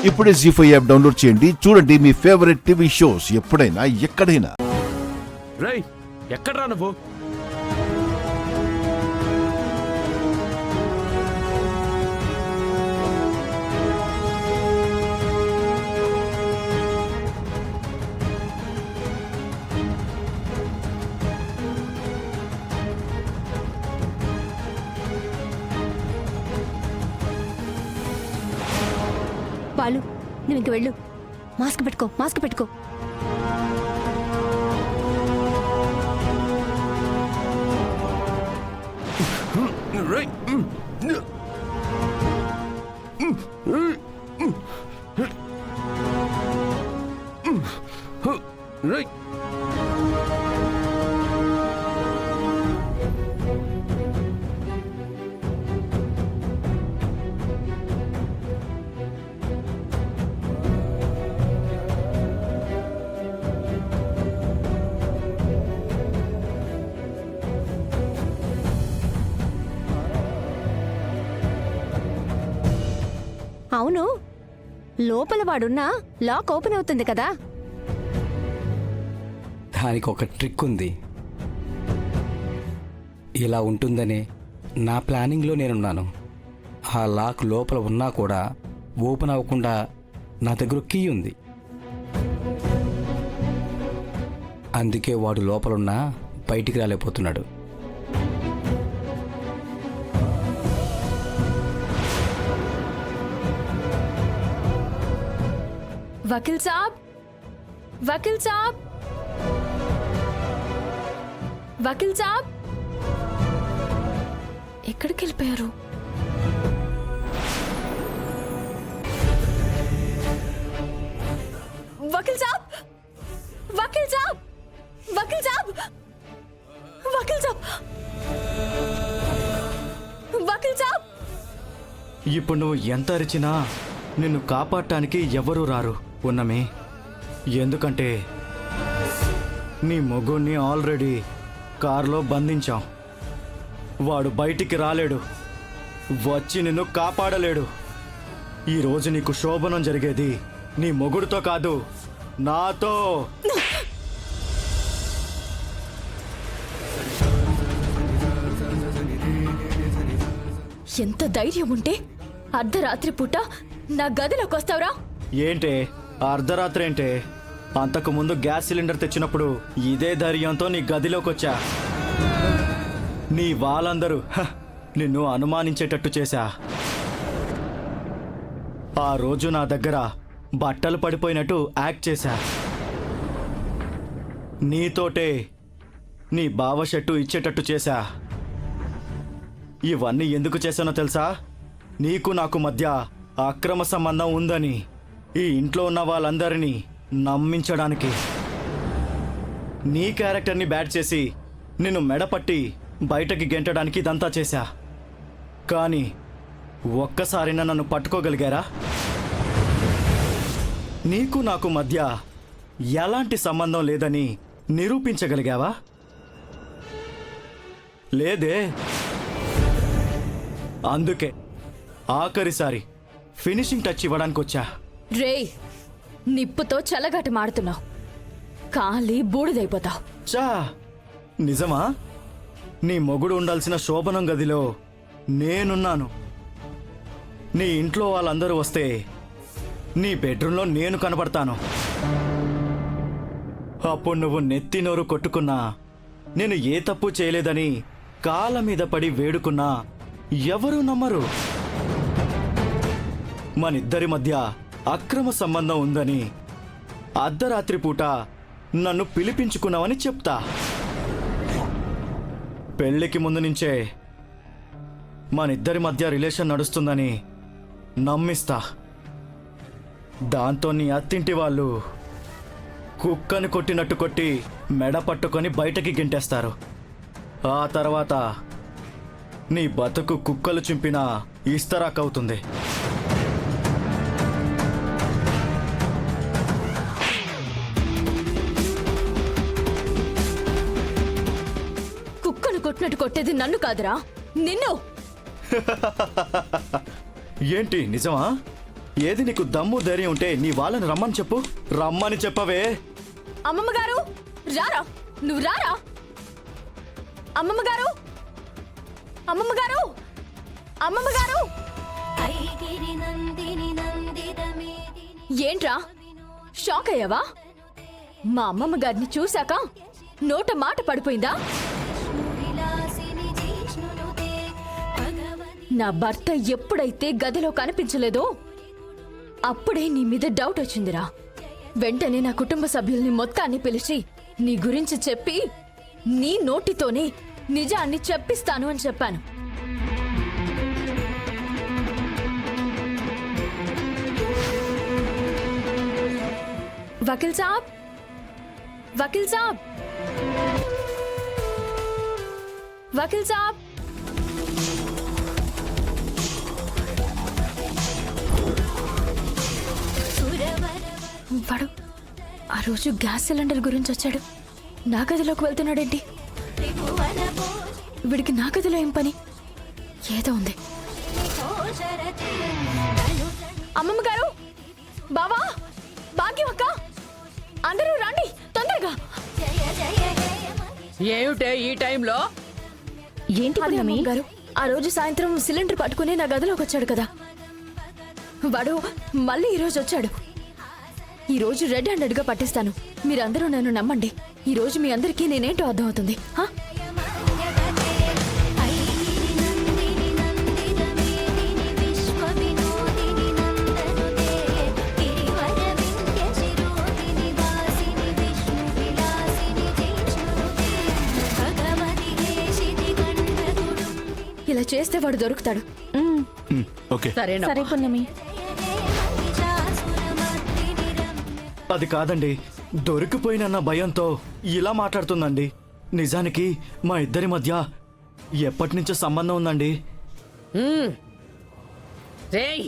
ఇప్పుడే జీ5 app download చేయండి. చూడండి మీ ఫేవరెట్ టీవీ షోస్ ఎప్పుడైనా ఎక్కడైనా. రై ఎక్కడ్రా నువ్వు? బాలు, నువ్వు ఇంక వెళ్ళు. మాస్క్ పెట్టుకో, మాస్క్ పెట్టుకో. రై రై అవును, లోపల వాడున్నా లాక్ ఓపెన్ అవుతుంది కదా. దానికి ఒక ట్రిక్ ఉంది. ఇలా ఉంటుందనే నా ప్లానింగ్లో నేనున్నాను. ఆ లాక్ లోపల ఉన్నా కూడా ఓపెన్ అవ్వకుండా నా దగ్గర కీ ఉంది. అందుకే వాడు లోపలున్నా బయటికి రాలేకపోతున్నాడు. వకీల్ సాబ్, వకీల్ సాబ్, వకీల్ సాబ్, ఎక్కడికి వెళ్ళిపోయారు? వకీల్ సాబ్, వకీల్ సాబ్, వకీల్ సాబ్, వకీల్ సాబ్, వకీల్ సాబ్. ఇప్పుడు నువ్వు ఎంత అరిచినా నిన్ను కాపాడటానికి ఎవరూ రారు ఉన్నమే. ఎందుకంటే నీ మొగుణ్ణి ఆల్రెడీ కారులో బంధించాం. వాడు బయటికి రాలేడు, వచ్చి నిన్ను కాపాడలేడు. ఈరోజు నీకు శోభనం జరిగేది నీ మొగుడుతో కాదు, నాతో. ఎంత ధైర్యం ఉంటే అర్ధరాత్రి పూట నా గదిలోకి వస్తావురా? ఏంటే అర్ధరాత్రి ఏంటే? అంతకు ముందు గ్యాస్ సిలిండర్ తెచ్చినప్పుడు ఇదే ధైర్యంతో నీ గదిలోకి వచ్చా. నీ వాళ్ళందరూ నిన్ను అనుమానించేటట్టు చేశా. ఆ రోజు నా దగ్గర బట్టలు పడిపోయినట్టు యాక్ట్ చేశా. నీతోటే నీ బావ షర్టు ఇచ్చేటట్టు చేశా. ఇవన్నీ ఎందుకు చేశానో తెలుసా? నీకు నాకు మధ్య అక్రమ సంబంధం ఉందని ఈ ఇంట్లో ఉన్న వాళ్ళందరినీ నమ్మించడానికి. నీ క్యారెక్టర్ని బ్యాట్ చేసి నిన్ను మెడపట్టి బయటకి గెంటడానికి ఇదంతా చేశా. కానీ ఒక్కసారైనా నన్ను పట్టుకోగలిగారా? నీకు నాకు మధ్య ఎలాంటి సంబంధం లేదని నిరూపించగలిగావా? లేదే. అందుకే ఆఖరిసారి ఫినిషింగ్ టచ్ ఇవ్వడానికి వచ్చా. రే, నిప్పుతో చల్లగాట మాడుతున్నావు, కాలి బూడిదైపోతావు. చా, నిజమా? నీ మొగుడు ఉండాల్సిన శోభనం గదిలో నేనున్నాను. నీ ఇంట్లో వాళ్ళందరూ వస్తే నీ బెడ్రూమ్లో నేను కనబడతాను. అప్పుడు నువ్వు నెత్తి నోరు కొట్టుకున్నా, నేను ఏ తప్పు చేయలేదని కాళ్ళ మీద పడి వేడుకున్నా ఎవరూ నమ్మరు. మనిద్దరి మధ్య అక్రమ సంబంధం ఉందని అర్ధరాత్రి పూట నన్ను పిలిపించుకున్నావని చెప్తా. పెళ్లికి ముందు నుంచే మనిద్దరి మధ్య రిలేషన్ నడుస్తుందని నమ్మిస్తా. దాంతో నీ అత్తింటి వాళ్ళు కుక్కని కొట్టినట్టు కొట్టి మెడ పట్టుకొని బయటకి గెంటేస్తారు. ఆ తర్వాత నీ బతుకు కుక్కలు చింపిన ఇస్తరాకవుతుంది. కుక్కను కొట్టినట్టు కొట్టేది నన్ను కాదురా, నిన్ను. ఏంటి నిజమా? ఏది నీకు దమ్ము ధైర్యం ఉంటే నీ వాళ్ళని రమ్మని చెప్పు. రమ్మని చెప్పవే. అమ్మమ్మ గారు రారా, నువ్వు రారా. అమ్మమ్మ గారు, అమ్మమ్మ గారు, అమ్మమ్మ గారు. ఏంట్రా షాక్ అయ్యావా? మా అమ్మమ్మ గారిని చూశాక నోట మాట పడిపోయిందా? నా భర్త ఎప్పుడైతే గదిలో కనిపించలేదో అప్పుడే నీ మీద డౌట్ వచ్చిందిరా. వెంటనే నా కుటుంబ సభ్యుల్ని మొత్తాన్ని పిలిచి నీ గురించి చెప్పి నీ నోటితోనే నిజాన్ని చెప్పిస్తాను అని చెప్పాను. వకీల్ సాబ్, వకీల్ సాబ్, వకీల్ సాబ్. వాడు ఆ రోజు గ్యాస్ సిలిండర్ గురించి వచ్చాడు. నా గదిలోకి వెళ్తున్నాడేంటి? వీడికి నా గదిలో ఏం పని? ఏదో ఉంది. అమ్మమ్మ గారు, బావా, భాగ్యం అక్క, అందరూ రండి తొందరగా. ఏమిటే ఈ టైంలో? ఏంటి అమ్మమ్మ గారు? ఆ రోజు సాయంత్రం సిలిండర్ పట్టుకుని నా గదిలోకి వచ్చాడు కదా, వాడు మళ్ళీ ఈరోజు వచ్చాడు. ఈ రోజు రెడ్ హ్యాండెడ్ గా పట్టిస్తాను. మీరందరూ నన్ను నమ్మండి. ఈ రోజు మీ అందరికీ నేనేంటో అర్థం అవుతుంది. ఇలా చేస్తే వాడు దొరుకుతాడు. ఓకే సరేనా? సరే పున్నమి. అది కాదండి, దొరికిపోయినన్న భయంతో ఇలా మాట్లాడుతుందండి. నిజానికి మా ఇద్దరి మధ్య ఎప్పటి నుంచో సంబంధం ఉందండి. రేయ్,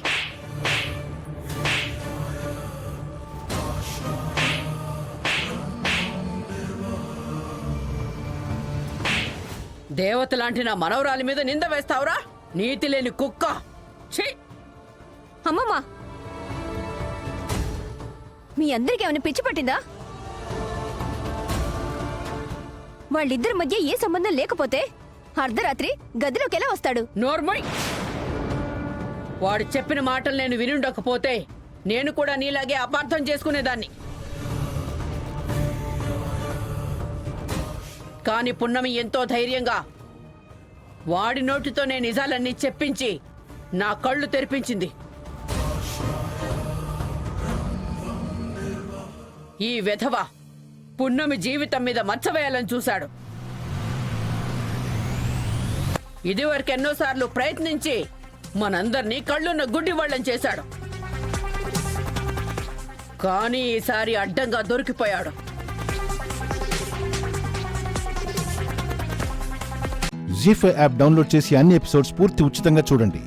దేవత లాంటి నా మనవరాలి మీద నింద వేస్తావురా? నీతి లేని కుక్క. ఛీ! అమ్మమ్మ, మీ అందరికి ఏమైనా పిచ్చి పట్టిందా? వాళ్ళిద్దరి మధ్య ఏ సంబంధం లేకపోతే అర్ధరాత్రి గదిలోకి ఎలా వస్తాడు? నోర్మోయ్! వాడు చెప్పిన మాటలు నేను వినుండకపోతే నేను కూడా నీలాగే అపార్థం చేసుకునేదాన్ని. కాని పున్నమి ఎంతో ధైర్యంగా వాడి నోటితోనే నిజాలన్నీ చెప్పించి నా కళ్ళు తెరిపించింది. ఈ వెధవ పున్నమి జీవితం మీద మచ్చవేయాలని చూశాడు. ఇదివరకు ఎన్నోసార్లు ప్రయత్నించి మనందర్నీ కళ్ళున్న గుడ్డి వాళ్ళని చేశాడు. కానీ ఈసారి అడ్డంగా దొరికిపోయాడు. జీ5 యాప్ డౌన్లోడ్ చేసి అన్ని ఎపిసోడ్స్ పూర్తి ఉచితంగా చూడండి.